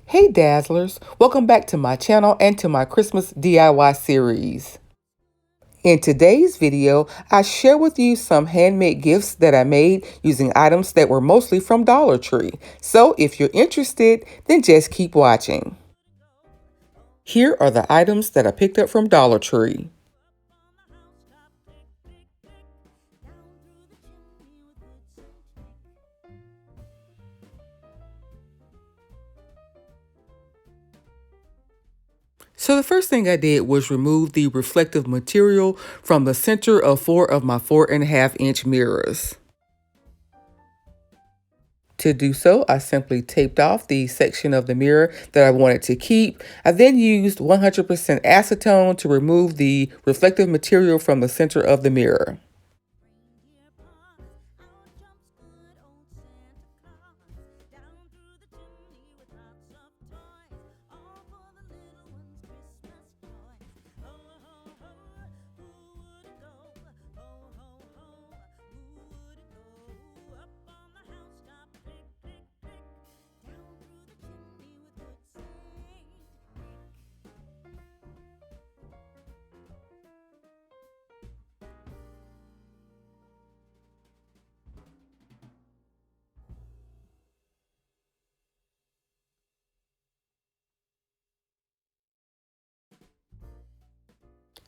Hey Dazzlers, welcome back to my channel and to my Christmas DIY series. In today's video, I share with you some handmade gifts that I made using items that were mostly from Dollar Tree. So if you're interested, then just keep watching. Here are the items that I picked up from Dollar Tree. So the first thing I did was remove the reflective material from the center of 4 of my 4.5-inch mirrors. To do so, I simply taped off the section of the mirror that I wanted to keep. I then used 100% acetone to remove the reflective material from the center of the mirror.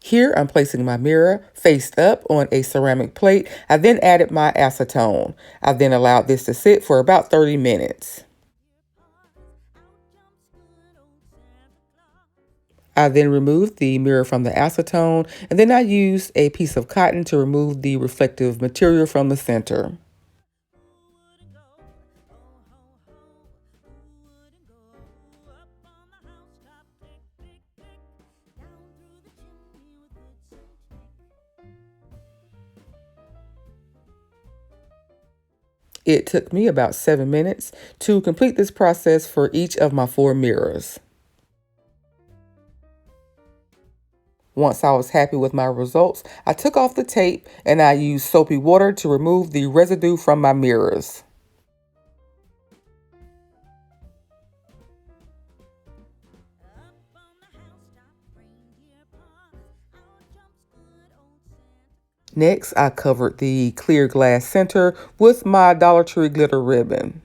Here, I'm placing my mirror faced up on a ceramic plate. I then added my acetone. I then allowed this to sit for about 30 minutes. I then removed the mirror from the acetone, and then I used a piece of cotton to remove the reflective material from the center. It took me about 7 minutes to complete this process for each of my 4 mirrors. Once I was happy with my results, I took off the tape and I used soapy water to remove the residue from my mirrors. Next, I covered the clear glass center with my Dollar Tree glitter ribbon.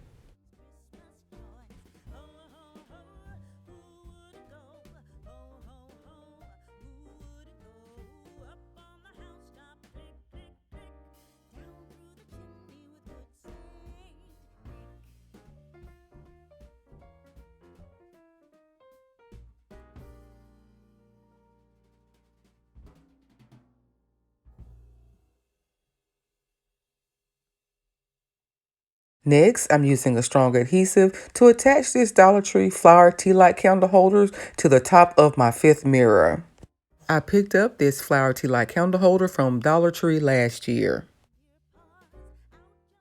Next, I'm using a strong adhesive to attach this Dollar Tree flower tea light candle holders to the top of my 5th mirror. I picked up this flower tea light candle holder from Dollar Tree last year.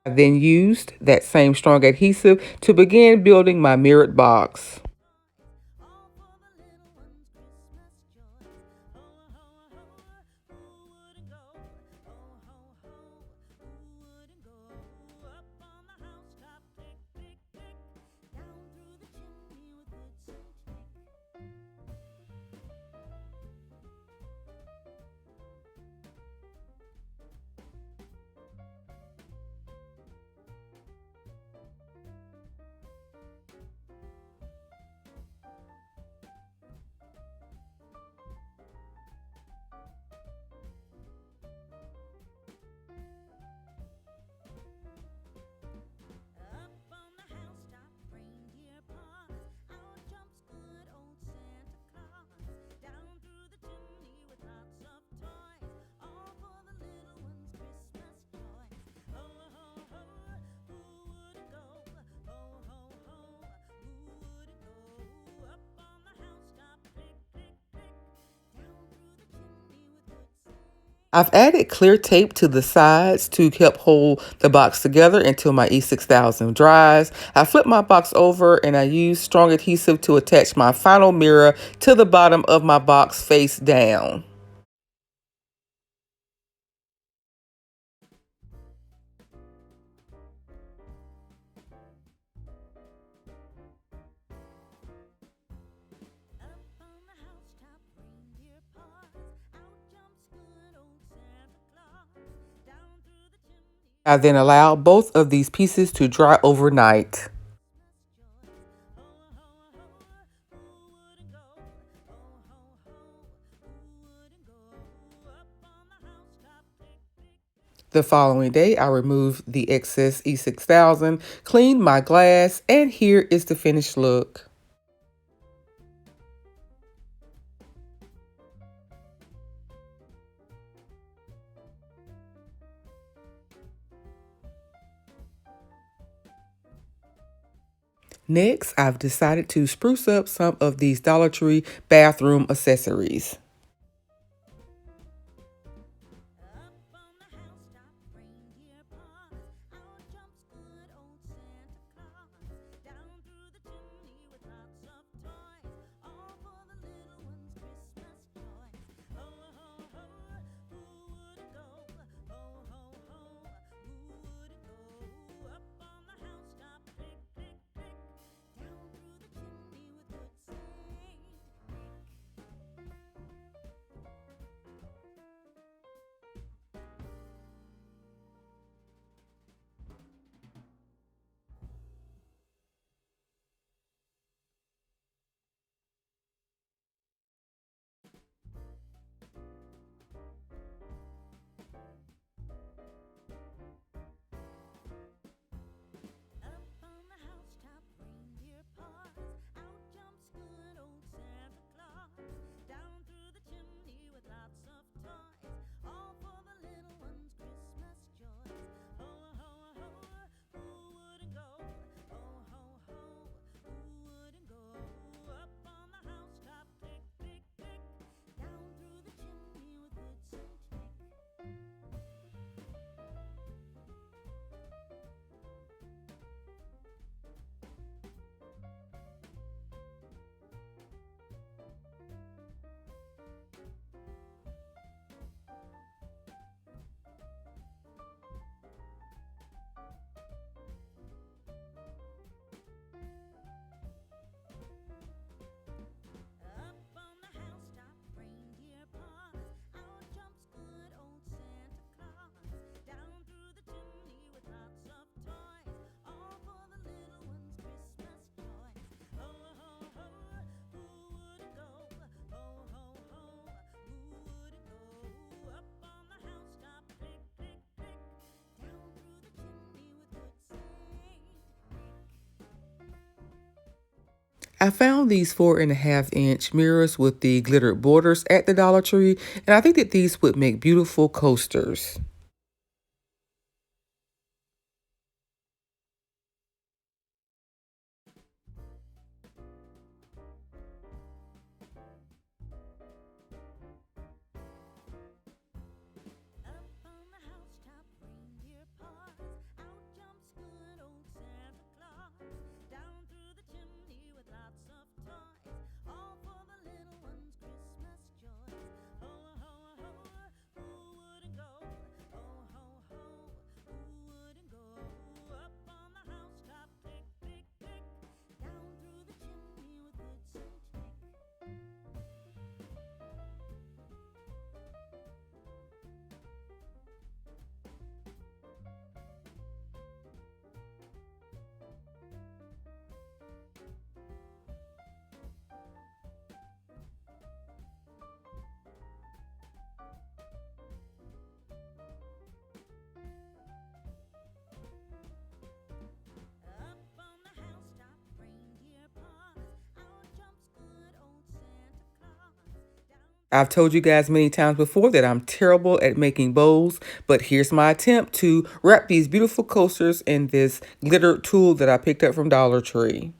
I then used that same strong adhesive to begin building my mirrored box. I've added clear tape to the sides to help hold the box together until my E6000 dries. I flip my box over and I use strong adhesive to attach my final mirror to the bottom of my box face down. I then allow both of these pieces to dry overnight. The following day, I removed the excess E6000, cleaned my glass, and here is the finished look. Next, I've decided to spruce up some of these Dollar Tree bathroom accessories. I found these 4.5-inch mirrors with the glittered borders at the Dollar Tree, and I think that these would make beautiful coasters. I've told you guys many times before that I'm terrible at making bows, but here's my attempt to wrap these beautiful coasters in this glitter tool that I picked up from Dollar Tree.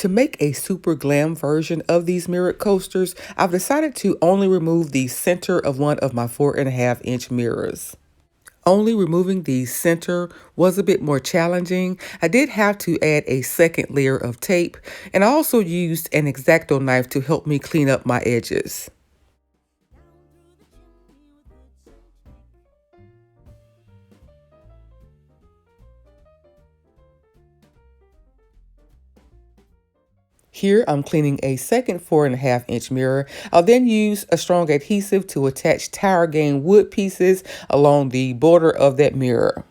To make a super glam version of these mirrored coasters, I've decided to only remove the center of one of my 4.5-inch mirrors. Only removing the center was a bit more challenging. I did have to add a second layer of tape, and I also used an X-Acto knife to help me clean up my edges. Here I'm cleaning a second 4.5-inch mirror. I'll then use a strong adhesive to attach tire gain wood pieces along the border of that mirror.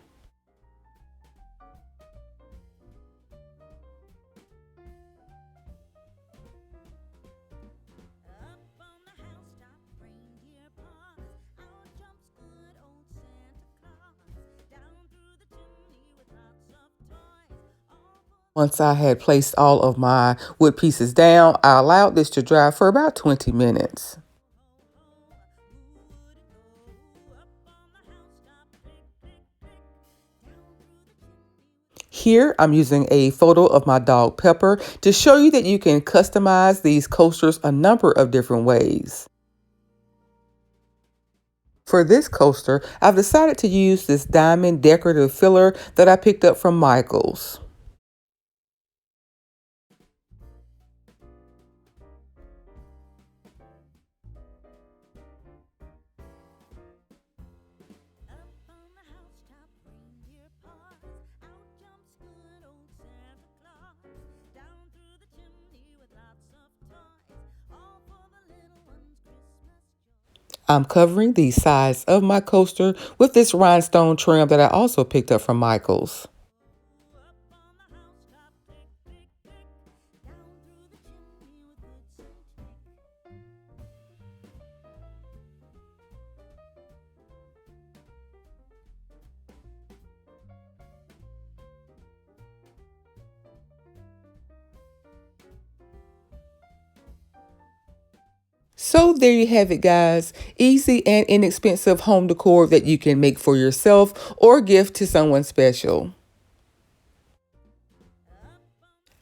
Once I had placed all of my wood pieces down, I allowed this to dry for about 20 minutes. Here, I'm using a photo of my dog Pepper to show you that you can customize these coasters a number of different ways. For this coaster, I've decided to use this diamond decorative filler that I picked up from Michael's. I'm covering the sides of my coaster with this rhinestone trim that I also picked up from Michael's. So there you have it, guys. Easy and inexpensive home decor that you can make for yourself or gift to someone special.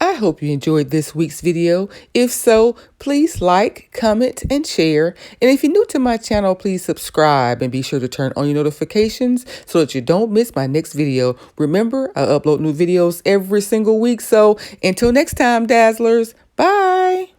I hope you enjoyed this week's video. If so, please like, comment, and share. And if you're new to my channel, please subscribe and be sure to turn on your notifications so that you don't miss my next video. Remember, I upload new videos every single week. So until next time, Dazzlers, bye.